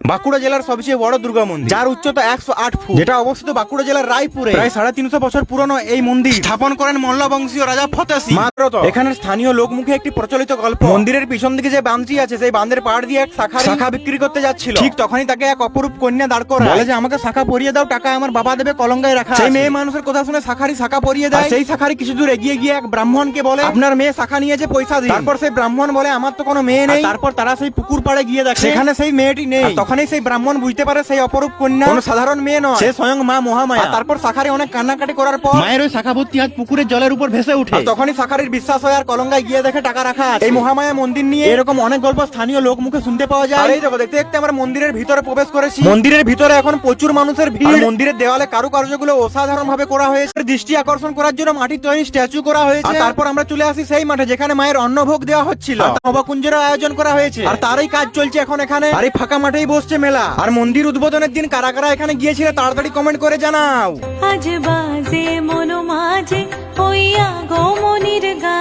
বাঁকুড়া জেলার সবচেয়ে বড় দুর্গা মন্দির, যার উচ্চতা 108 ফুট, যেটা অবস্থিত বাঁকুড়া জেলার রায়পুরে। প্রায় 350 বছর পুরনো এই মন্দির স্থাপন করেন মল্ল বংশীয় রাজা ফতেহ সিং। মাত্র এখানের স্থানীয় লোকমুখে একটি প্রচলিত গল্প, মন্দিরের পিছন দিকে যে বাঁধটি আছে সেই বাঁধের পাড় দিয়ে এক শাখা বিক্রি করতে যাচ্ছিল। ঠিক তখনই তাকে এক অপরূপ কন্যা দাঁড় করায়, বলে যে আমাকে শাখা পরিয়ে দাও, টাকা আমার বাবা দেবে, কলঙ্গায় রাখা। সেই মেয়ে মানুষের কথা শুনে শাখা পরিয়ে দেয়। সেই শাখারি কিছু দূর এগিয়ে গিয়ে এক ব্রাহ্মণকে বলে, আপনার মেয়ে শাখা নিয়েছে, পয়সা দিন। তারপর সেই ব্রাহ্মণ বলে, আমার তো কোনো মেয়ে নেই। তারপর তারা সেই পুকুর পাড়ে গিয়ে দেখে সেখানে সেই মেয়েটি নেই। তখনই সেই ব্রাহ্মণ বুঝতে পারে সেই অপরূপ কন্যা কোনো সাধারণ মেয়ে নয়, সে স্বয়ং মা মহামায়া। তারপর শাখারি অনেক কান্নাকাটি করার পর মায়ের ওই শাখা ভর্তি হাত পুকুরের জলের উপর ভেসে উঠে। তখনই শাখারির বিশ্বাস হয় আর কলঙ্গায় গিয়ে দেখে টাকা রাখা আছে। এই মহামায়া মন্দির নিয়ে এরকম অনেক গল্প স্থানীয় লোক মুখে শুনতে পাওয়া যায়। আর এই দেখো, দেখতে দেখতে আমরা মন্দিরের ভিতরে প্রবেশ করেছি। মন্দিরের ভিতরে এখন প্রচুর মানুষের ভিড়। মন্দিরের দেওয়ালে কারুকার্যগুলো অসাধারণ ভাবে করা হয়েছে। দৃষ্টি আকর্ষণ করার জন্য মাটির তৈরি স্ট্যাচু করা হয়েছে। তারপর আমরা চলে আসি সেই মাঠে যেখানে মায়ের অন্নভোগ দেওয়া হচ্ছিল। নবাকুঞ্জের আয়োজন করা হয়েছে আর তারই কাজ চলছে এখন এখানে। আর এই ফাঁকা মাঠেই বসছে মেলা। আর মন্দির উদ্বোধনের দিন কারা কারা এখানে গিয়েছিল তাড়াতাড়ি কমেন্ট করে জানাও। আজ বাজে মনোমা